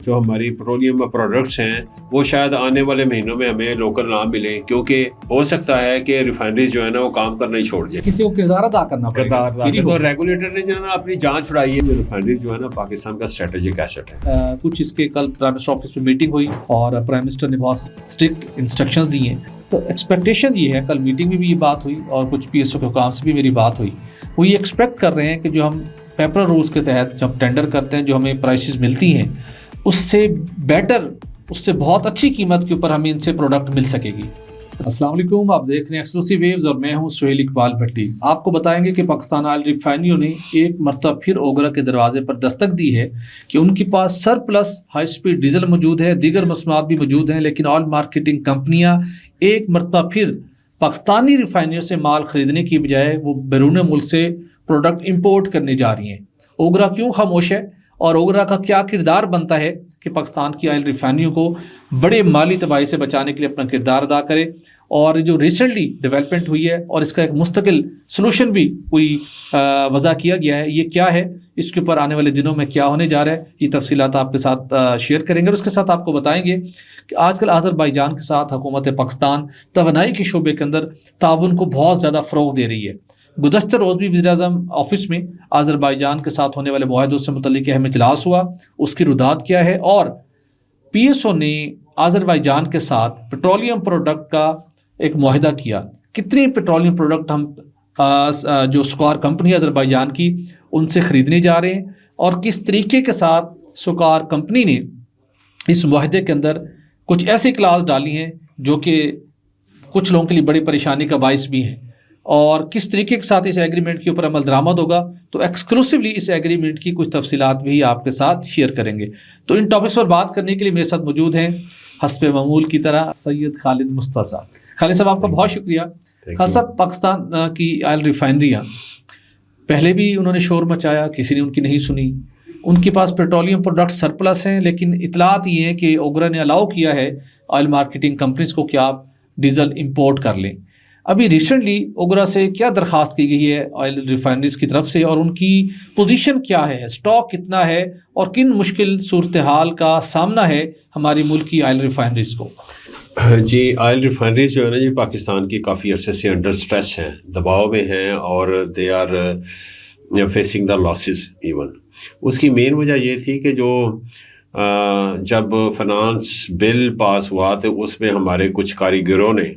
جو ہماری petroleum products ہیں وہ شاید آنے والے مہینوں میں ہمیں لوکل نہ ملیں، کیونکہ ہو سکتا ہے کہ ریفائنریز جو ہے نا وہ کام کرنا ہی چھوڑ جائے، کسی کو کردار ادا کرنا پڑے گا۔ تو ریگولیٹر نے جو ہے نا اپنی جان چھڑائی ہے۔ ریفائنریز جو ہے نا پاکستان کا اسٹریٹجک ایسٹ ہے۔ کچھ اس کے کل پرائم منسٹر آفس میں میٹنگ ہوئی اور پرائم منسٹر نے بہت اسٹرکٹ انسٹرکشنز دی ہیں، تو ایکسپیکٹیشن یہ ہے، کل میٹنگ میں بھی یہ بات ہوئی اور کچھ پی ایس او کے حکام سے بھی میری بات ہوئی، وہ یہ ایکسپیکٹ کر رہے ہیں کہ جو ہم پیپر رولز کے تحت جب ٹینڈر کرتے ہیں جو ہمیں پرائسز ملتی ہیں اس سے بیٹر، اس سے بہت اچھی قیمت کے اوپر ہمیں ان سے پروڈکٹ مل سکے گی۔ السلام علیکم، آپ دیکھ رہے ہیں ایکسکلوسیو ویوز اور میں ہوں سہیل اقبال بھٹی۔ آپ کو بتائیں گے کہ پاکستان آئل ریفائنریوں نے ایک مرتبہ پھر اوگرا کے دروازے پر دستک دی ہے کہ ان کے پاس سرپلس ہائی سپیڈ ڈیزل موجود ہے، دیگر مصنوعات بھی موجود ہیں، لیکن آئل مارکیٹنگ کمپنیاں ایک مرتبہ پھر پاکستانی ریفائنریوں سے مال خریدنے کی بجائے وہ بیرون ملک سے پروڈکٹ امپورٹ کرنے جا رہی ہیں۔ اوگرا کیوں خاموش ہے اور اوگرا کا کیا کردار بنتا ہے کہ پاکستان کی آئل ریفائنریوں کو بڑے مالی تباہی سے بچانے کے لیے اپنا کردار ادا کرے، اور جو ریسنٹلی ڈیولپمنٹ ہوئی ہے اور اس کا ایک مستقل سلوشن بھی کوئی وضع کیا گیا ہے، یہ کیا ہے، اس کے اوپر آنے والے دنوں میں کیا ہونے جا رہا ہے، یہ تفصیلات آپ کے ساتھ شیئر کریں گے، اور اس کے ساتھ آپ کو بتائیں گے کہ آج کل آذربائیجان کے ساتھ حکومت پاکستان توانائی کے شعبے کے اندر تعاون کو بہت زیادہ فروغ دے رہی ہے۔ گزشتہ روز بھی وزیر اعظم آفس میں آذربائیجان کے ساتھ ہونے والے معاہدوں سے متعلق اہم اجلاس ہوا، اس کی رداد کیا ہے، اور پی ایس او نے آذربائیجان کے ساتھ پیٹرولیم پروڈکٹ کا ایک معاہدہ کیا۔ کتنی پیٹرولیم پروڈکٹ ہم جو سکار کمپنی آذربائیجان کی ان سے خریدنے جا رہے ہیں، اور کس طریقے کے ساتھ سکار کمپنی نے اس معاہدے کے اندر کچھ ایسی کلاس ڈالی ہیں جو کہ کچھ لوگوں کے لیے بڑی پریشانی کا باعث بھی ہیں، اور کس طریقے کے ساتھ اس ایگریمنٹ کے اوپر عمل درآمد ہوگا۔ تو ایکسکلوسیولی اس ایگریمنٹ کی کچھ تفصیلات بھی آپ کے ساتھ شیئر کریں گے۔ تو ان ٹاپکس پر بات کرنے کے لیے میرے ساتھ موجود ہیں حسب معمول کی طرح سید خالد مصطفیٰ صاحب۔ خالد صاحب آپ کا بہت شکریہ۔ خالد صاحب، پاکستان کی آئل ریفائنریاں پہلے بھی انہوں نے شور مچایا، کسی نے ان کی نہیں سنی، ان کے پاس پیٹرولیم پروڈکٹ سرپلس ہیں، لیکن اطلاعات یہ ہیں کہ اوگرا نے الاؤ کیا ہے آئل مارکیٹنگ کمپنیز کو کہ آپ ڈیزل امپورٹ کر لیں۔ ابھی ریسنٹلی اوگرا سے کیا درخواست کی گئی ہے آئل ریفائنریز کی طرف سے، اور ان کی پوزیشن کیا ہے، اسٹاک کتنا ہے، اور کن مشکل صورتحال کا سامنا ہے ہماری ملک کی آئل ریفائنریز کو؟ جی، آئل ریفائنریز جو ہے نا جی پاکستان کی کافی عرصے سے انڈر سٹریس ہیں، دباؤ میں ہیں، اور they are facing the losses even. اس کی مین وجہ یہ تھی کہ جو جب فنانس بل پاس ہوا تو اس میں ہمارے کچھ کاریگروں نے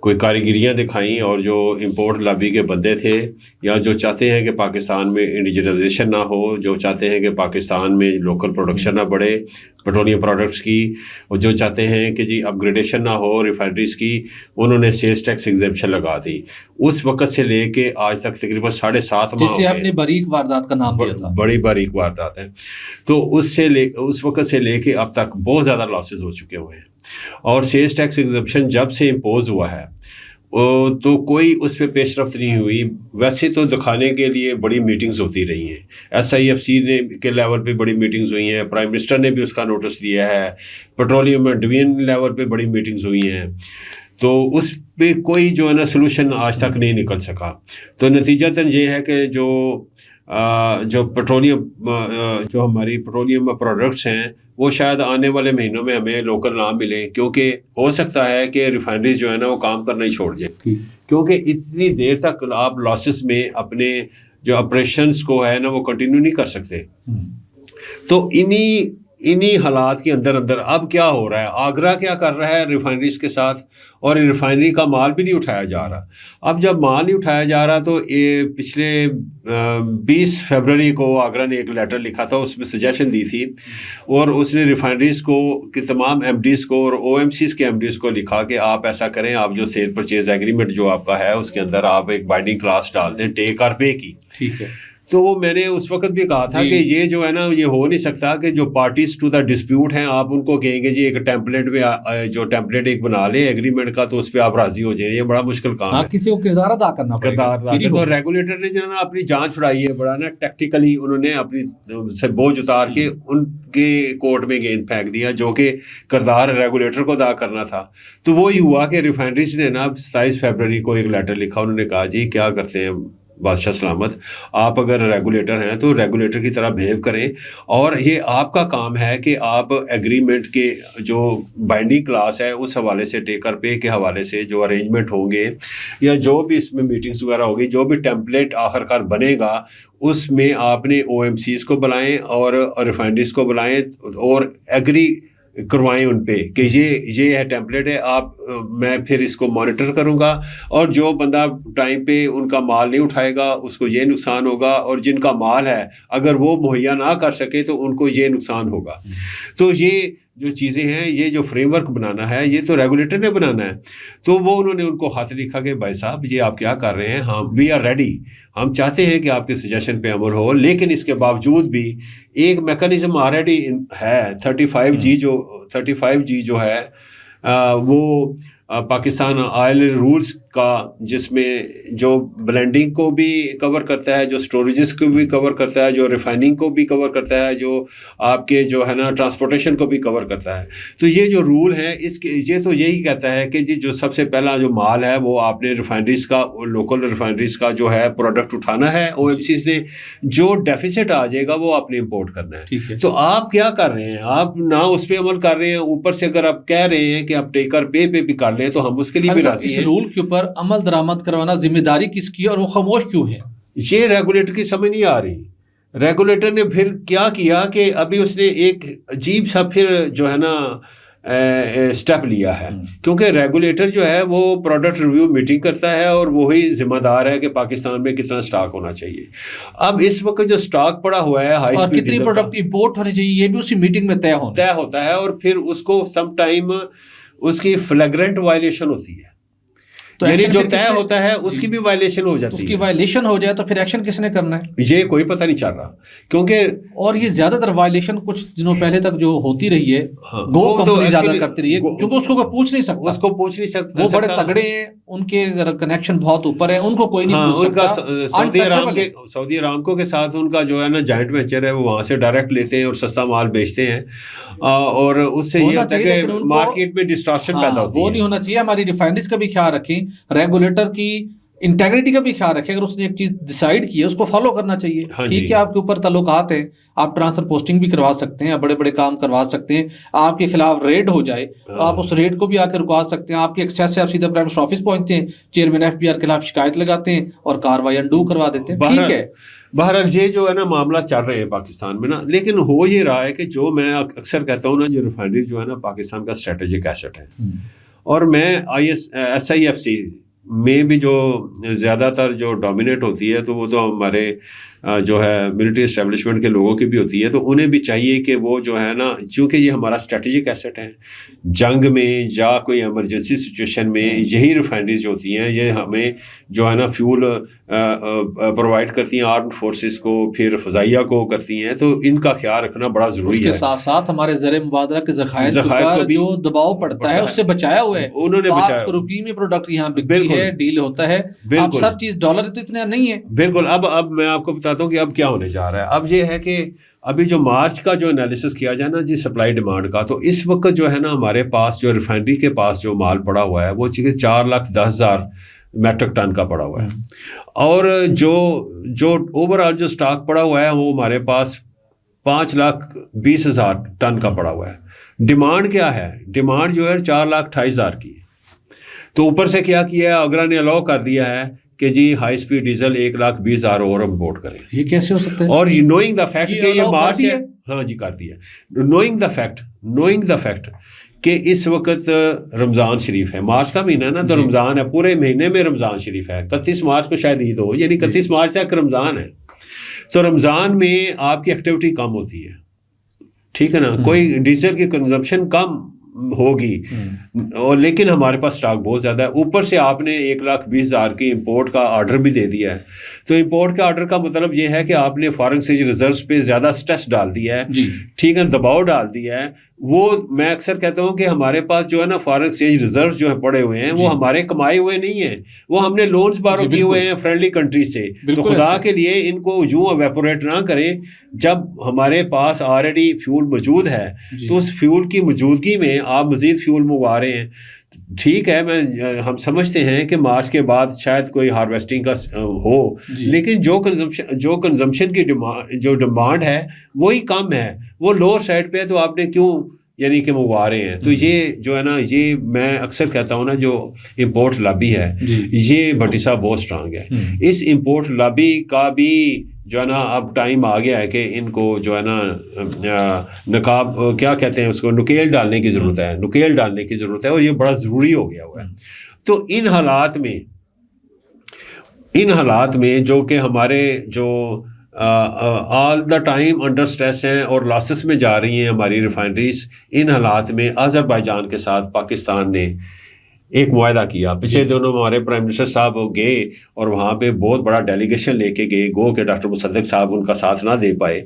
کوئی کاریگریاں دکھائیں، اور جو امپورٹ لابی کے بندے تھے یا جو چاہتے ہیں کہ پاکستان میں انڈیجنائزیشن نہ ہو، جو چاہتے ہیں کہ پاکستان میں لوکل پروڈکشن نہ بڑھے پیٹرولیم پروڈکٹس کی، اور جو چاہتے ہیں کہ جی اپ گریڈیشن نہ ہو ریفائنریز کی، انہوں نے سیلز ٹیکس ایگزیمپشن لگا دی۔ اس وقت سے لے کے آج تک تقریباً 7.5 ماہ، جسے ہم نے باریک واردات کا نام دیا تھا، بڑی باریک واردات ہیں، تو اس وقت سے لے کے اب تک بہت زیادہ لاسز ہو چکے ہوئے ہیں، اور سیلز ٹیکس ایگزمپشن جب سے امپوز ہوا ہے تو کوئی اس پہ پیش رفت نہیں ہوئی۔ ویسے تو دکھانے کے لیے بڑی میٹنگز ہوتی رہی ہیں، SIFC نے کے لیول پہ بڑی میٹنگز ہوئی ہیں، پرائم منسٹر نے بھی اس کا نوٹس لیا ہے، پیٹرولیم ڈویژن لیول پہ بڑی میٹنگز ہوئی ہیں، تو اس پہ کوئی جو ہے نا سلوشن آج تک نہیں نکل سکا۔ تو نتیجتاً یہ ہے کہ جو پیٹرولیم جو ہماری پیٹرولیم پروڈکٹس ہیں وہ شاید آنے والے مہینوں میں ہمیں لوکل نہ ملیں، کیونکہ ہو سکتا ہے کہ ریفائنریز جو ہے نا وہ کام کرنا ہی چھوڑ جائے، کیونکہ اتنی دیر تک آپ لاسز میں اپنے جو آپریشنس کو ہے نا وہ کنٹینیو نہیں کر سکتے۔ تو انہی حالات کے اندر اب کیا ہو رہا ہے، آگرہ کیا کر رہا ہے ریفائنریز کے ساتھ، اور ریفائنری کا مال بھی نہیں اٹھایا جا رہا۔ اب جب مال نہیں اٹھایا جا رہا تو پچھلے 20 فروری کو آگرہ نے ایک لیٹر لکھا تھا، اس میں سجیشن دی تھی، اور اس نے ریفائنریز کو کہ تمام MDs کو اور OMCs کے MDs کو لکھا کہ آپ ایسا کریں، آپ جو سیل پرچیز ایگریمنٹ جو آپ کا ہے اس کے اندر آپ ایک بائنڈنگ کلاس ڈال دیں ٹیک اور پے کی۔ ٹھیک ہے، تو وہ میں نے اس وقت بھی کہا تھا کہ یہ جو ہے نا یہ ہو نہیں سکتا کہ جو پارٹیز ٹو دا ڈسپیوٹ ہیں آپ ان کو کہیں گے جی ایک ٹیمپلیٹ میں جو ٹیمپلیٹ ایک بنا لیں ایگریمنٹ کا تو اس پہ آپ راضی ہو جائیں، یہ بڑا مشکل کام ہے، کسی کو کردار ادا کرنا پڑے گا۔ تو ریگولیٹر نے جو ہے نا اپنی جان چھڑائی ہے، بڑا نا ٹیکٹیکلی انہوں نے اپنی سے بوجھ اتار کے ان کے کورٹ میں گیند پھینک دیا، جو کہ کردار ریگولیٹر کو ادا کرنا تھا۔ تو وہی ہوا کہ ریفائنریز نے نا 27 فروری کو ایک لیٹر لکھا، انہوں نے کہا جی کیا کرتے ہیں، بادشاہ سلامت. آپ اگر ریگولیٹر ہیں تو ریگولیٹر کی طرح بہیو کریں, اور یہ آپ کا کام ہے کہ آپ ایگریمنٹ کے جو بائنڈنگ کلاس ہے اس حوالے سے ٹیکر پے کے حوالے سے جو ارینجمنٹ ہوں گے یا جو بھی اس میں میٹنگس وغیرہ ہوگی, جو بھی ٹیمپلیٹ آخر کار بنے گا اس میں آپ نے OMCs کو بلائیں اور ریفائنریز کو بلائیں اور ایگری کروائیں ان پہ کہ یہ ہے ٹیمپلیٹ ہے, آپ میں پھر اس کو مانیٹر کروں گا, اور جو بندہ ٹائم پہ ان کا مال نہیں اٹھائے گا اس کو یہ نقصان ہوگا, اور جن کا مال ہے اگر وہ مہیا نہ کر سکے تو ان کو یہ نقصان ہوگا. تو یہ جو چیزیں ہیں, یہ جو فریم ورک بنانا ہے یہ تو ریگولیٹر نے بنانا ہے. تو وہ انہوں نے ان کو خط لکھا کہ بھائی صاحب یہ آپ کیا کر رہے ہیں, ہم وی آر ریڈی, ہم چاہتے ہیں کہ آپ کے سجیشن پہ عمل ہو, لیکن اس کے باوجود بھی ایک میکانزم آلریڈی ہے 35G جو ہے وہ پاکستان آئل رولز کا, جس میں جو بلینڈنگ کو بھی کور کرتا ہے, جو سٹوریجز کو بھی کور کرتا ہے, جو ریفائننگ کو بھی کور کرتا ہے, جو آپ کے جو ہے نا ٹرانسپورٹیشن کو بھی کور کرتا ہے. تو یہ جو رول ہے اس کے یہ تو یہی کہتا ہے کہ جی جو سب سے پہلا جو مال ہے وہ آپ نے ریفائنریز کا, لوکل ریفائنریز کا جو ہے پروڈکٹ اٹھانا ہے, OMCs نے جو ڈیفیسٹ آ جائے گا وہ آپ نے امپورٹ کرنا ہے. تو آپ کیا کر رہے ہیں, آپ نہ اس پہ عمل کر رہے ہیں, اوپر سے اگر آپ کہہ رہے ہیں کہ آپ ٹیکر پے بھی کر لیں تو ہم اس کے لیے بھی راضی ہیں. اس رول کے اوپر عمل درآمد کروانا ذمہ داری کس کی اور وہ خاموش کیوں ہے؟ یہ ریگولیٹر کی سمجھ نہیں آ رہی. ریگولیٹر نے پھر کیا کیا کہ ابھی اس نے ایک عجیب سا پھر جو ہے نا اسٹیپ لیا ہے, کیونکہ ریگولیٹر جو ہے وہ پروڈکٹ ریویو میٹنگ کرتا ہے اور وہی ذمہ دار ہے کہ پاکستان میں کتنا سٹاک ہونا چاہیے. اب اس وقت جو سٹاک پڑا ہوا ہے ہائی اور کتنی پروڈکٹ امپورٹ ہونے چاہیے یہ بھی اسی میٹنگ میں طے ہوتا ہے, اور پھر اس کو سم ٹائم اس کی فلیگرنٹ وائلیشن ہوتی ہے, یعنی جو طے ہوتا ہے اس کی بھی وائلیشن ہو جاتی ہے. اس کی وائلیشن ہو جائے تو پھر ایکشن کس نے کرنا ہے یہ کوئی پتہ نہیں چل رہا, کیونکہ اور یہ زیادہ تر وائلیشن کچھ دنوں پہلے تک جو ہوتی رہی ہے وہ کمپنی زیادہ کرتی رہی ہے, کیونکہ اس کو کوئی پوچھ نہیں سکتا, وہ بڑے تگڑے ہیں, ان کے کنیکشن بہت اوپر ہے, ان کو کوئی نہیں پوچھ سکتا. سعودی ارامکو کے ساتھ ان کا جو ہے نا جوائنٹ وینچر ہے, وہ وہاں سے ڈائریکٹ لیتے ہیں اور سستا مال بیچتے ہیں, اور اس سے یہ ہوتا ہے کہ مارکیٹ میں ڈسٹارشن پیدا ہوتی ہے. وہ نہیں ہونا چاہیے. ہماری ریفائنریز کا بھی خیال رکھیں, ریگولیٹر کی انٹیگریٹی کا بھی خیال رکھیں. اگر اس نے ایک چیز ڈیسائیڈ کی ہے اس کو فالو کرنا چاہیے. ٹھیک ہے, آپ کے اوپر تعلقات ہیں, آپ ٹرانسفر پوسٹنگ بھی کروا سکتے ہیں, بڑے بڑے کام کروا سکتے ہیں, آپ کے خلاف ریڈ ہو جائے تو آپ اس ریڈ کو بھی آ کے رکوا سکتے ہیں. آپ کے ایکسیس سے آپ سیدھا پرائم منسٹر آفس پہنچتے ہیں, چیئرمین FBR کے خلاف شکایت لگاتے ہیں اور کارروائی انڈو کروا دیتے ہیں. ٹھیک ہے, بہرحال یہ جو ہے نا معاملہ چل رہے ہیں پاکستان میں نا, لیکن ہو یہ رہا ہے کہ جو میں اکثر کہتا ہوں نا, جو ریفائنری جو ہے نا پاکستان کا اسٹریٹجک ایسٹ ہے, اور میں SIFC میں بھی جو زیادہ تر جو ڈومینیٹ ہوتی ہے تو وہ تو ہمارے جو ہے ملٹری اسٹیبلشمنٹ کے لوگوں کی بھی ہوتی ہے, تو انہیں بھی چاہیے کہ وہ جو ہے نا, چونکہ یہ ہمارا اسٹریٹجک ایسٹ ہے, جنگ میں یا کوئی ایمرجنسی سچویشن میں یہی ریفائنریز جو ہوتی ہیں یہ ہمیں جو ہے نا فیول پرووائڈ کرتی ہیں آرمڈ فورسز کو, پھر فضائیہ کو کرتی ہیں, تو ان کا خیال رکھنا بڑا ضروری ہے. اس کے ساتھ ساتھ ہمارے زر مبادلہ کے ذخائر پر جو دباؤ پڑتا ہے اس سے بچایا ہوا ہے, انہوں نے بچایا. روپی میں پروڈکٹ یہاں بکتی ہے, ڈیل ہوتا ہے. اب سر چیز ڈالر تو اتنا نہیں ہے. بالکل. اب میں آپ کو بتاتا ہوں کہ اب کیا ہونے جا رہا ہے. اب یہ ہے کہ ابھی جو مارچ کا جو انالیسس کیا جائے نا جی سپلائی ڈیمانڈ کا, تو اس وقت جو ہے نا ہمارے پاس جو ریفائنری کے پاس جو مال پڑا ہوا ہے وہ 4,10,000 میٹرک ٹن کا پڑا ہوا ہے, اور جو اوور آل جو سٹاک پڑا ہوا ہے وہ ہمارے پاس 5,20,000 ٹن کا پڑا ہوا ہے. ڈیمانڈ کیا ہے, ڈیمانڈ جو ہے 4,28,000 کی ہے. تو اوپر سے کیا ہے, آگرہ نے الاؤ کر دیا ہے کہ جی ہائی اسپیڈ ڈیزل 1,20,000 اور امپورٹ کریں. یہ کیسے ہو سکتا ہے؟ اور نوئنگ دا فیکٹ کہ یہ مارچ ہے, ہاں جی کر دیا. نوئنگ دا فیکٹ کہ اس وقت رمضان شریف ہے, مارچ کا مہینہ ہے نا, تو رمضان ہے, پورے مہینے میں رمضان شریف ہے. 31 مارچ کو شاید عید ہو, یعنی 31 مارچ تک رمضان ہے. تو رمضان میں آپ کی ایکٹیویٹی کم ہوتی ہے, ٹھیک ہے نا, کوئی ڈیزل کی کنزمپشن کم ہوگی, اور لیکن ہمارے پاس سٹاک بہت زیادہ ہے. اوپر سے آپ نے 1,20,000 کی امپورٹ کا آرڈر بھی دے دیا ہے. تو امپورٹ کے آرڈر کا مطلب یہ ہے کہ آپ نے فارن ایکسچینج ریزروز پہ زیادہ سٹریس ڈال دیا ہے, ٹھیک ہے, دباؤ ڈال دیا ہے. وہ میں اکثر کہتا ہوں کہ ہمارے پاس جو ہے نا فارن ایکسچینج ریزرو جو ہے پڑے ہوئے ہیں وہ ہمارے کمائے ہوئے نہیں ہیں, وہ ہم نے لونز بارو کیے ہوئے ہیں فرینڈلی کنٹریز سے. تو خدا کے لیے ان کو یوں ایویپوریٹ نہ کریں. جب ہمارے پاس آلریڈی فیول موجود ہے تو اس فیول کی موجودگی میں آپ مزید فیول منگوا رہے ہیں. ٹھیک ہے، ہم سمجھتے ہیں کہ مارچ کے بعد شاید کوئی ہارویسٹنگ کا ہو، لیکن جو کنزمپشن کی ڈیمانڈ ہے وہی کم ہے، وہ لوور سائڈ پہ ہے، تو آپ نے کیوں یعنی کہ منگوا رہے ہیں. تو یہ جو ہے نا، یہ میں اکثر کہتا ہوں نا، جو امپورٹ لابی ہے یہ بھٹی صاحب بہت اسٹرانگ ہے. اس امپورٹ لابی کا بھی جو ہے نا اب ٹائم آ گیا ہے کہ ان کو جو ہے نا نقاب کیا کہتے ہیں اس کو، نکیل ڈالنے کی ضرورت ہے، نکیل ڈالنے کی ضرورت ہے، اور یہ بڑا ضروری ہو گیا ہوا ہے. تو ان حالات میں جو کہ ہمارے جو آل دا ٹائم انڈر اسٹریس ہیں اور لاسز میں جا رہی ہیں ہماری ریفائنریز، ان حالات میں آذربائیجان کے ساتھ پاکستان نے ایک معاہدہ کیا. پچھلے دنوں ہمارے پرائم منسٹر صاحب گئے اور وہاں پہ بہت بڑا ڈیلیگیشن لے کے گئے، گو کہ ڈاکٹر مصدق صاحب ان کا ساتھ نہ دے پائے،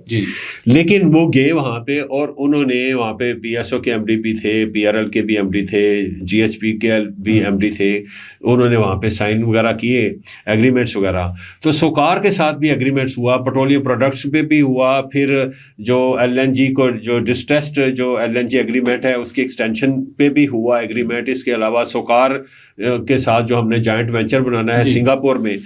لیکن وہ گئے وہاں پہ، اور انہوں نے وہاں پہ پی ایس او کے ایم ڈی پی تھے، پی آر ایل کے بھی ایم ڈی تھے، جی ایچ پی کے بھی ایم ڈی تھے، انہوں نے وہاں پہ سائن وغیرہ کیے ایگریمنٹس وغیرہ. تو سوکار کے ساتھ بھی ایگریمنٹس ہوا، پیٹرولیم پروڈکٹس پہ بھی ہوا، پھر جو ایل این جی کو جو ڈسٹریسڈ جو ایل این جی ایگریمنٹ ہے اس کی ایکسٹینشن پہ بھی ہوا ایگریمنٹ. اس کے علاوہ سوکار کے ساتھ جو ہم نے جوائنٹ وینچر بنانا ہے سنگاپور میں،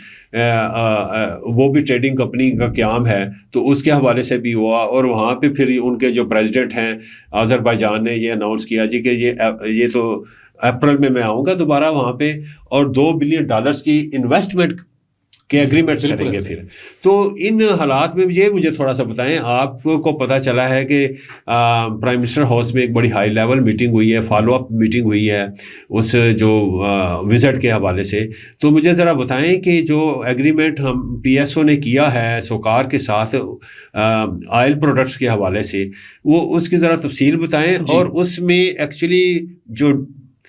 وہ بھی ٹریڈنگ کمپنی کا قیام ہے، تو اس کے حوالے سے بھی ہوا. اور وہاں پہ پھر ان کے جو پریزیڈنٹ ہیں آذربائیجان نے یہ اناؤنس کیا جی کہ یہ تو اپریل میں آؤں گا دوبارہ وہاں پہ، اور $2 بلین کی انویسٹمنٹ کے ایگریمنٹس کریں گے پھر. تو ان حالات میں یہ مجھے تھوڑا سا بتائیں، آپ کو پتہ چلا ہے کہ پرائم منسٹر ہاؤس میں ایک بڑی ہائی لیول میٹنگ ہوئی ہے، فالو اپ میٹنگ ہوئی ہے اس جو وزٹ کے حوالے سے. تو مجھے ذرا بتائیں کہ جو ایگریمنٹ ہم پی ایس او نے کیا ہے سوکار کے ساتھ آئل پروڈکٹس کے حوالے سے، وہ اس کی ذرا تفصیل بتائیں، اور اس میں ایکچولی جو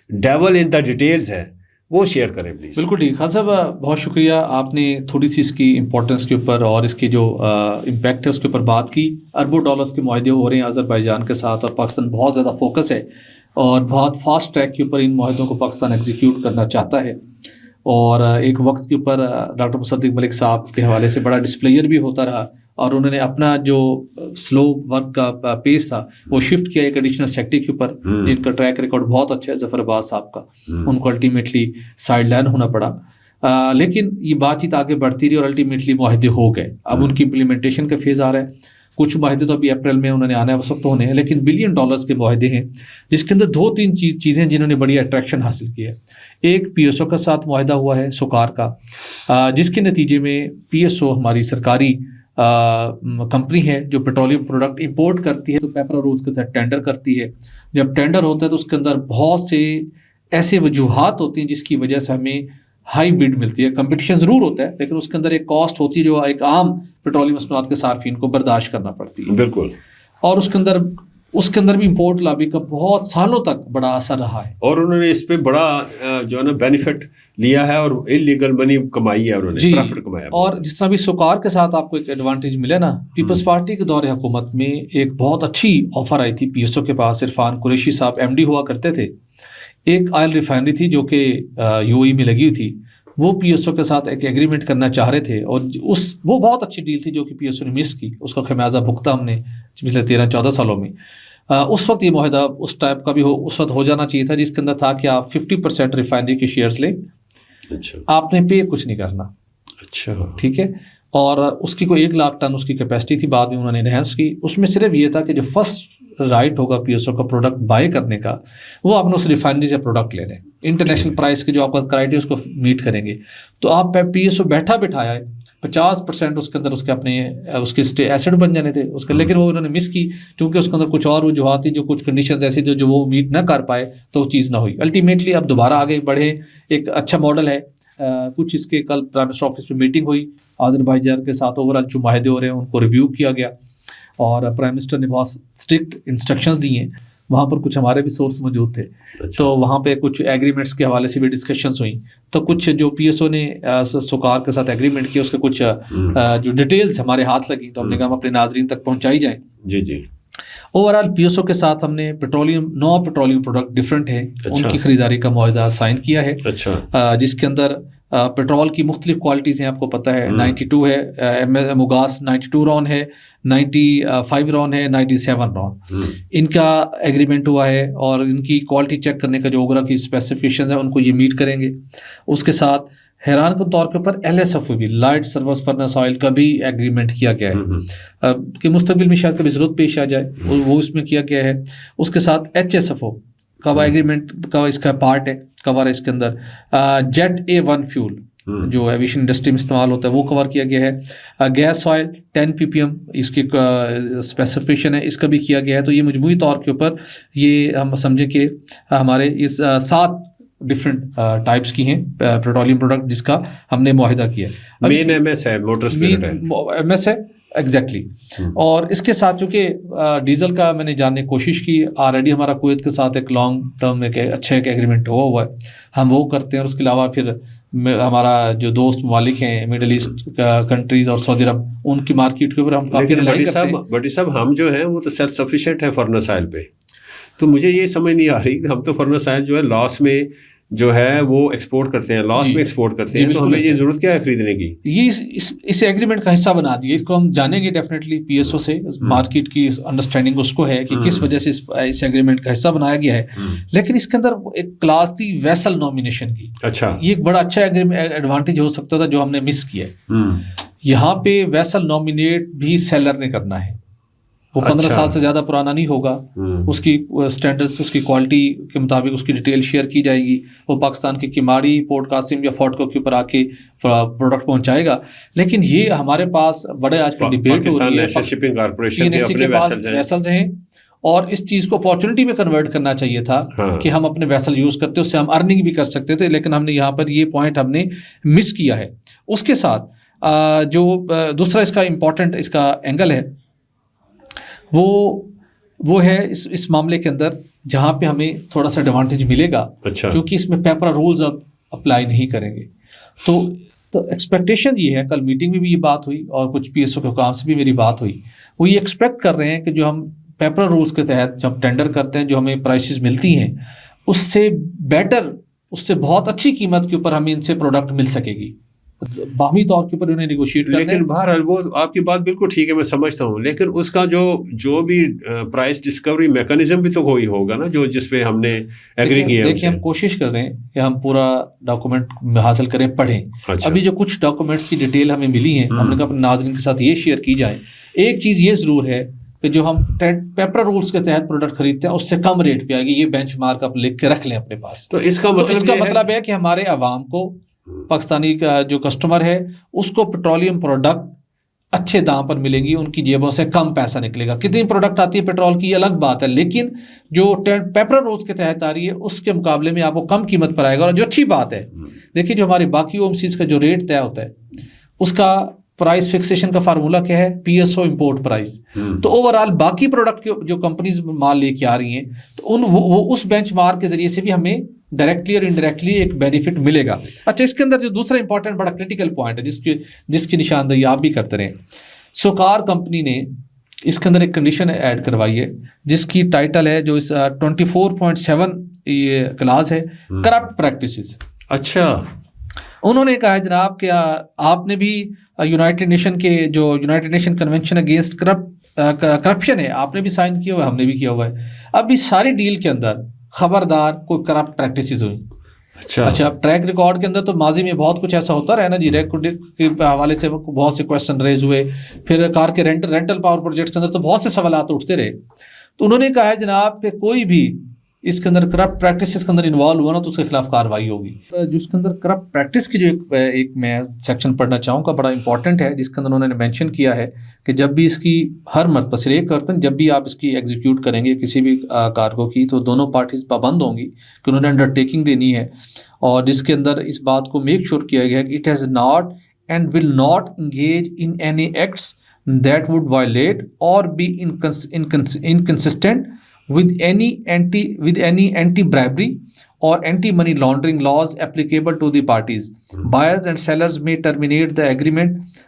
ڈیول ان دا ڈیٹیلز ہے وہ شیئر کریں پلیز. بالکل ٹھیک. خان صاحب بہت شکریہ، آپ نے تھوڑی سی اس کی امپورٹنس کے اوپر اور اس کی جو امپیکٹ ہے اس کے اوپر بات کی. اربوں ڈالرز کے معاہدے ہو رہے ہیں آذربائیجان کے ساتھ، اور پاکستان بہت زیادہ فوکس ہے اور بہت فاسٹ ٹریک کے اوپر ان معاہدوں کو پاکستان ایگزیکیوٹ کرنا چاہتا ہے. اور ایک وقت کے اوپر ڈاکٹر مصدق ملک صاحب کے حوالے سے بڑا ڈسپلیئر بھی ہوتا رہا، اور انہوں نے اپنا جو سلو ورک کا پیس تھا وہ شفٹ کیا ایک ایڈیشنل سیکٹری کے اوپر، جن کا ٹریک ریکارڈ بہت اچھا ہے، ظفر عباس صاحب کا. ان کو الٹیمیٹلی سائڈ لائن ہونا پڑا، لیکن یہ بات چیت آگے بڑھتی رہی اور الٹیمیٹلی معاہدے ہو گئے. اب ان کی امپلیمنٹیشن کا فیز آ رہا ہے. کچھ معاہدے تو ابھی اپریل میں انہوں نے آنا ہے، اس وقت ہونے ہیں، لیکن $1 بلین کے معاہدے ہیں، جس کے اندر 2-3 چیزیں جنہوں نے بڑی اٹریکشن حاصل کی ہے. ایک پی ایس او کے ساتھ معاہدہ ہوا ہے سوکار کا، جس کے نتیجے میں پی ایس او ہماری سرکاری کمپنی ہے جو پیٹرولیم پروڈکٹ امپورٹ کرتی ہے، تو پیپر روز کے تحت ٹینڈر کرتی ہے. جب ٹینڈر ہوتا ہے تو اس کے اندر بہت سے ایسے وجوہات ہوتی ہیں جس کی وجہ سے ہمیں ہائی بڈ ملتی ہے. کمپٹیشن ضرور ہوتا ہے، لیکن اس کے اندر ایک کاسٹ ہوتی ہے جو ایک عام پیٹرولیم مصنوعات کے صارفین کو برداشت کرنا پڑتی ہے. بالکل. اور اس کے اندر بھی امپورٹ لابی کا بہت سالوں تک بڑا اثر رہا ہے، اور انہوں نے اس پہ بڑا جو ہے نا بینیفٹ لیا ہے، اور انلیگل منی کمائی ہے، انہوں نے پروفٹ کمایا. اور جس طرح بھی سوکار کے ساتھ آپ کو ایک ایڈوانٹیج ملے نا، پیپلز پارٹی کے دور حکومت میں ایک بہت اچھی آفر آئی تھی پی ایس او کے پاس. عرفان قریشی صاحب ایم ڈی ہوا کرتے تھے. ایک آئل ریفائنری تھی جو کہ یو اے میں لگی ہوئی تھی، وہ پی ایس او کے ساتھ ایک ایگریمنٹ کرنا چاہ رہے تھے، اور وہ بہت اچھی ڈیل تھی جو کہ پی ایس او نے مس کی. اس کا خمیازہ بھگتا ہم نے پچھلے 13-14 سالوں میں. اس وقت یہ معاہدہ اس ٹائپ کا بھی اس وقت ہو جانا چاہیے تھا، جس کے اندر تھا کہ آپ 50% ریفائنری کے شیئرز لیں، آپ نے پے کچھ نہیں کرنا. اچھا، ٹھیک ہے. اور اس کی کوئی 1 لاکھ ٹن اس کی کیپیسٹی تھی، بعد میں انہوں نے انہینس کی. اس میں صرف یہ تھا کہ جو فرسٹ رائٹ ہوگا پی ایس او کا پروڈکٹ بائی کرنے کا، وہ آپ نے اس ریفائنری سے پروڈکٹ لے لیں، انٹرنیشنل پرائس کے جو آپ کا کرائٹیریا اس کو میٹ کریں گے. تو آپ پی ایس او بیٹھا بٹھایا ہے 50% اس کے اندر اس کے اپنے اس کے ایسڈ بن جانے تھے اس کے، لیکن وہ انہوں نے مس کی، کیونکہ اس کے اندر کچھ اور وجوہات تھیں، جو کچھ کنڈیشنز ایسی تھیں جو وہ میٹ نہ کر پائے، تو وہ چیز نہ ہوئی. الٹیمیٹلی اب دوبارہ آگے بڑھے، ایک اچھا ماڈل ہے. کچھ اس کے کل پرائم منسٹر آفس میں میٹنگ ہوئی آذربائیجان کے ساتھ، اوور آل جو معاہدے ہو رہے ہیں ان کو ریویو کیا گیا، اور پرائم منسٹر نے بہت اسٹرکٹ انسٹرکشنز دی ہیں. وہاں پر کچھ ہمارے بھی سورس موجود تھے، تو وہاں پہ کچھ ایگریمنٹس کے حوالے سے بھی ڈسکشنز ہوئیں. تو کچھ جو پی ایس او نے سوکار کے ساتھ ایگریمنٹ کیا، اس کے کچھ جو ڈیٹیلز ہمارے ہاتھ لگیں، تو ہم نے کہا ہم اپنے ناظرین تک پہنچائی جائیں. جی. Over all P S O کے ساتھ ہم نے نو پیٹرولیم پروڈکٹ ڈفرینٹ ہیں ان کی خریداری کا معاہدہ سائن کیا ہے, جس کے اندر پیٹرول کی مختلف کوالٹیز ہیں, آپ کو پتہ ہے 92 ہے موگاس, 92 رون ہے, 95 رون ہے, 97 رون, ان کا ایگریمنٹ ہوا ہے, اور ان کی کوالٹی چیک کرنے کا جو اوگرا کی اسپیسیفکیشنز ہیں ان کو یہ میٹ کریں گے. اس کے ساتھ حیران کن طور کے اوپر LSFO بھی, لائٹ سروس فرنس آئل کا بھی ایگریمنٹ کیا گیا ہے کہ مستقبل میں شاید کبھی ضرورت پیش آ جائے, وہ اس میں کیا گیا ہے. اس کے ساتھ HSFO کا ایگریمنٹ کا اس کا پارٹ ہے, کور ہے اس کے اندر. جیٹ A1 فیول جو ایویشن انڈسٹری میں استعمال ہوتا ہے وہ کور کیا گیا ہے. گیس آئل 10 ppm اس کی اسپیسیفکیشن ہے, اس کا بھی کیا گیا ہے. تو یہ مجموعی طور کے اوپر یہ ہم سمجھیں کہ ہمارے اس 7 ڈفرینٹ ٹائپس کی ہیں پیٹرولیم پروڈکٹ جس کا ہم نے معاہدہ کیا ہے. مین MS ہے, موٹر اسپرٹ ہے, MS ہے ایگزیکٹلی. اور اس کے ساتھ چونکہ ڈیزل کا میں نے جاننے کی کوشش کی, آلریڈی ہمارا کویت کے ساتھ ایک لانگ ٹرم ایک اچھا ایک ایگریمنٹ ہوا ہے, ہم وہ کرتے ہیں. اور اس کے علاوہ پھر ہمارا جو دوست ممالک ہیں مڈل ایسٹ کنٹریز اور سعودی عرب, ان کی مارکیٹ کے اوپر ہم کافی ریلائی کرتے ہیں. بٹی صاحب ہم جو ہیں وہ تو سیلف سفیشینٹ ہے فرنس آئل پہ, تو مجھے یہ سمجھ نہیں آ رہی کہ ہم تو فرنس آئل جو ہے لاس میں جو ہے وہ ایکسپورٹ کرتے ہیں, لاس میں ایکسپورٹ کرتے ہیں, تو ہمیں یہ ضرورت کیا ہے خریدنے کی؟ یہ اس ایگریمنٹ کا حصہ بنا دیا, اس کو ہم جانیں گے ڈیفینیٹلی پی ایس او سے, مارکیٹ کی انڈرسٹینڈنگ اس کو ہے کہ کس وجہ سے اس ایگریمنٹ کا حصہ بنایا گیا ہے. لیکن اس کے اندر ایک کلاس تھی ویسل نامینیشن کی. اچھا, یہ ایک بڑا اچھا ایڈوانٹیج ہو سکتا تھا جو ہم نے مس کیا ہے. یہاں پہ ویسل نامینیٹ بھی سیلر نے کرنا ہے, وہ 15 سال سے زیادہ پرانا نہیں ہوگا, اس کی اسٹینڈرڈس اس کی کوالٹی کے مطابق اس کی ڈیٹیل شیئر کی جائے گی, وہ پاکستان کی کماڑی, پورٹ قاسم یا فوٹکو کے اوپر آ کے پروڈکٹ پہنچائے گا. لیکن یہ ہمارے پاس بڑے آج کل ڈیبیٹ ہو رہی ہے, شپنگ کارپوریشن کے پاس ویسلز ہیں, اور اس چیز کو اپارچونٹی میں کنورٹ کرنا چاہیے تھا کہ ہم اپنے ویسل یوز کرتے, اس سے ہم ارننگ بھی کر سکتے تھے, لیکن ہم نے یہاں پر یہ پوائنٹ ہم نے مس کیا ہے. اس کے ساتھ جو دوسرا اس کا امپورٹنٹ اس کا اینگل ہے وہ ہے اس معاملے کے اندر جہاں پہ ہمیں تھوڑا سا ایڈوانٹیج ملے گا, کیونکہ اس میں پیپر رولز اب اپلائی نہیں کریں گے. تو ایکسپیکٹیشن یہ ہے, کل میٹنگ میں بھی یہ بات ہوئی اور کچھ پی ایس او کے حکام سے بھی میری بات ہوئی, وہ یہ ایکسپیکٹ کر رہے ہیں کہ جو ہم پیپر رولز کے تحت جب ٹینڈر کرتے ہیں جو ہمیں پرائسز ملتی ہیں اس سے بیٹر, اس سے بہت اچھی قیمت کے اوپر ہمیں ان سے پروڈکٹ مل سکے گی. باہمی طور کے اوپر انہیں نیگوشیٹ کرنا ہے. لیکن بہرحال وہ آپ کی بات بالکل ٹھیک ہے, میں سمجھتا ہوں, لیکن اس کا جو بھی پرائس ڈسکوری میکانزم بھی تو کوئی ہوگا نا جو جس پہ ہم نے ایگری کیا ہے. دیکھیں ہم کوشش کر رہے ہیں کہ ہم پورا ڈاکومنٹ حاصل کریں, پڑھیں. ابھی جو کچھ ڈاکومنٹس کی ڈیٹیل ہمیں ملی ہیں, ہم نے کہا اپنے ناظرین کے ساتھ یہ شیئر کی جائے. ایک چیز یہ ضرور ہے کہ جو ہم پیپر رولز کے تحت پروڈکٹ خریدتے ہیں اس سے کم ریٹ پہ آئے گی, یہ بینچ مارک آپ لکھ کے رکھ لیں اپنے پاس. تو اس کا مطلب ہے کہ ہمارے عوام کو, پاکستانی کا جو کسٹمر ہے اس کو پیٹرولیم پروڈکٹ اچھے دام پر ملیں گی, ان کی جیبوں سے کم پیسہ نکلے گا. کتنی پروڈکٹ آتی ہے پیٹرول کی یہ الگ بات ہے, لیکن جو پیپر رولز کے تحت آ رہی ہے اس کے مقابلے میں آپ کو کم قیمت پر آئے گا, اور جو اچھی بات ہے. دیکھیے جو ہماری باقی OMCs کا جو ریٹ طے ہوتا ہے اس کا پرائز فکسیشن کا فارمولا کیا ہے, PSO امپورٹ پرائز. تو اوور آل باقی پروڈکٹ جو کمپنیز مال لے کے آ رہی ہیں تو وہ اس بینچ مارک کے ذریعے سے بھی ہمیں ڈائریکٹلی اور انڈائریکٹلی ایک بینیفٹ ملے گا. اچھا, اس کے اندر جو دوسرا امپورٹنٹ بڑا کریٹیکل پوائنٹ ہے جس کی نشاندہی آپ بھی کرتے رہیں, سوکار کمپنی نے اس کے اندر ایک کنڈیشن ایڈ کروائی ہے جس کی ٹائٹل ہے جو اس 24.7 یہ کلاس ہے, کرپٹ پریکٹسز. اچھا, انہوں نے کہا ہے جناب کہ آپ نے بھی یونائٹڈ نیشن کے جو United nation convention against corruption ہے آپ نے بھی سائن کیا ہوا ہے, ہم نے بھی کیا ہوا ہے. اب اس ساری ڈیل کے اندر خبردار کوئی کرپٹ پریکٹسز ہوئی. اچھا, ٹریک ریکارڈ کے اندر تو ماضی میں بہت کچھ ایسا ہوتا رہا نا جی, ریکارڈ کے حوالے سے بہت سے کویشچن ریز ہوئے, پھر کار کے رینٹل پاور پروجیکٹ کے اندر تو بہت سے سوالات اٹھتے رہے. تو انہوں نے کہا ہے جناب کہ کوئی بھی اس کے اندر کرپٹ پریکٹسز کے اندر انوالو ہوا نا تو اس کے خلاف کارروائی ہوگی. جو اس کے اندر کرپٹ پریکٹس کی جو ایک میں سیکشن پڑھنا چاہوں گا, بڑا امپورٹنٹ ہے, جس کے اندر انہوں نے مینشن کیا ہے کہ جب بھی اس کی ہر مرتبہ صرف ایک کرتے ہیں, جب بھی آپ اس کی ایگزیکیوٹ کریں گے کسی بھی کارگو کی تو دونوں پارٹیز پابند ہوں گی کہ انہوں نے انڈر ٹیکنگ دینی ہے, اور جس کے اندر اس بات کو میک شیور کیا گیا ہے کہ it has not and will not engage in any acts that would violate or be inconsistent with any anti-bribery or anti-money laundering laws applicable to the parties. Buyers and sellers may terminate the agreement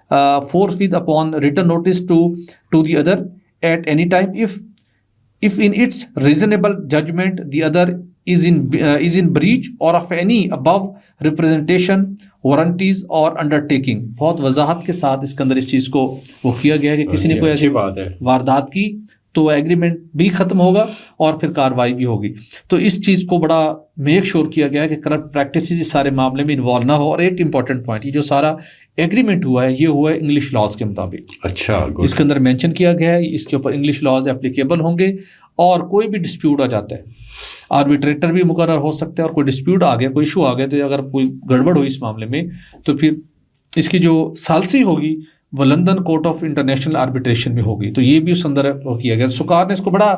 forthwith upon written notice to the other at any time if if in its reasonable judgment the other is in breach or of any above representation, warranties or undertaking. بہت وضاحت کے ساتھ اس کے اندر اس چیز کو وہ کیا گیا ہے کہ کسی نے کوئی ایسی واردات کی تو ایگریمنٹ بھی ختم ہوگا اور پھر کارروائی بھی ہوگی. تو اس چیز کو بڑا میک شور کیا گیا ہے کہ کرپٹ پریکٹسز اس سارے معاملے میں انوالو نہ ہو. اور ایک امپورٹنٹ پوائنٹ، یہ جو سارا ایگریمنٹ ہوا ہے یہ ہوا ہے انگلش لاز کے مطابق. اچھا، اس کے اندر مینشن کیا گیا ہے اس کے اوپر انگلش لاز اپلیکیبل ہوں گے، اور کوئی بھی ڈسپیوٹ آ جاتا ہے آربیٹریٹر بھی مقرر ہو سکتا ہے، اور کوئی ڈسپیوٹ آ گیا، کوئی ایشو آ گیا، تو اگر کوئی گڑبڑ ہوئی اس معاملے میں تو پھر اس کی جو ثالثی ہوگی وہ London court of international arbitration میں ہوگی. تو یہ بھی اس اندر وہ کیا گیا. سکار نے اس کو بڑا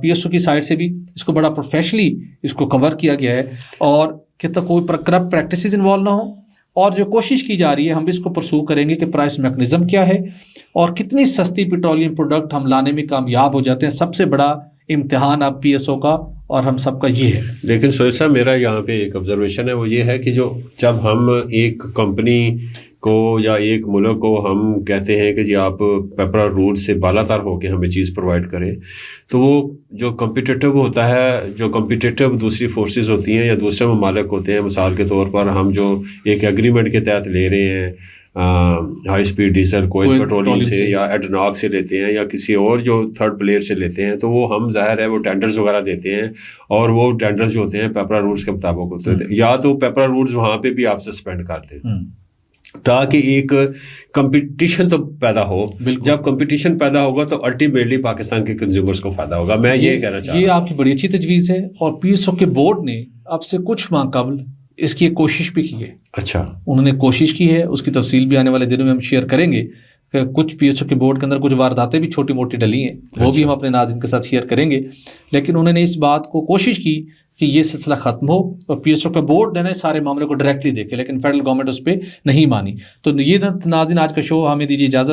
پی ایس او کی سائڈ سے بھی اس کو بڑا پروفیشنلی اس کو کور کیا گیا ہے، اور کہ تک کوئی کرپٹ پریکٹسز انوالو نہ ہو. اور جو کوشش کی جا رہی ہے ہم بھی اس کو پرسو کریں گے کہ پرائس میکنزم کیا ہے اور کتنی سستی پیٹرولیم پروڈکٹ ہم لانے میں کامیاب ہو جاتے ہیں. سب سے بڑا امتحان اب پی ایس او کا اور ہم سب کا یہ ہے. لیکن سہیل صاحب میرا یہاں پہ ایک آبزرویشن ہے، وہ یہ ہے کہ جب ہم ایک کمپنی کو یا ایک ملک کو ہم کہتے ہیں کہ جی آپ پیپرا رول سے بالا تر ہو کے ہمیں چیز پرووائڈ کریں، تو وہ جو کمپیٹیٹو ہوتا ہے، جو کمپیٹیٹو دوسری فورسز ہوتی ہیں یا دوسرے ممالک ہوتے ہیں، مثال کے طور پر ہم جو ایک ایگریمنٹ کے تحت لے رہے ہیں ہائی اسپیڈ ڈیزل کوئل پیٹرولیم سے یا ایڈناک سے لیتے ہیں یا کسی اور جو تھرڈ پلیئر سے لیتے ہیں، تو وہ ہم ظاہر ہے وہ ٹینڈرز وغیرہ دیتے ہیں، اور وہ ٹینڈرز جو ہوتے ہیں پیپرا رولز کے مطابق ہوتے ہیں. یا تو پیپرا رولز وہاں پہ بھی آپ سسپینڈ کر دیں تاکہ ایک کمپٹیشن تو پیدا ہو. جب کمپٹیشن پیدا ہوگا تو الٹیمیٹلی پاکستان کے کنزیومرز کو فائدہ ہوگا. میں یہ کہنا چاہتا ہوں، یہ آپ کی بڑی اچھی تجویز ہے. اور پی ایس او کے بورڈ نے اب سے کچھ ماہ قبل اس کی ایک کوشش بھی کی ہے. اچھا، انہوں نے کوشش کی ہے، اس کی تفصیل بھی آنے والے دنوں میں ہم شیئر کریں گے. کہ کچھ پی ایس او کے بورڈ کے اندر کچھ وارداتیں بھی چھوٹی موٹی ڈلی ہیں، وہ بھی ہم اپنے ناظرین کے ساتھ شیئر کریں گے. لیکن انہوں نے اس بات کو کوشش کی کہ یہ سلسلہ ختم ہو، اور پی ایس او کا بورڈ نے سارے معاملے کو ڈائریکٹلی دیکھے، لیکن فیڈرل گورنمنٹ اس پہ نہیں مانی. تو یہ ناظرین آج کا شو، ہمیں دیجیے اجازت.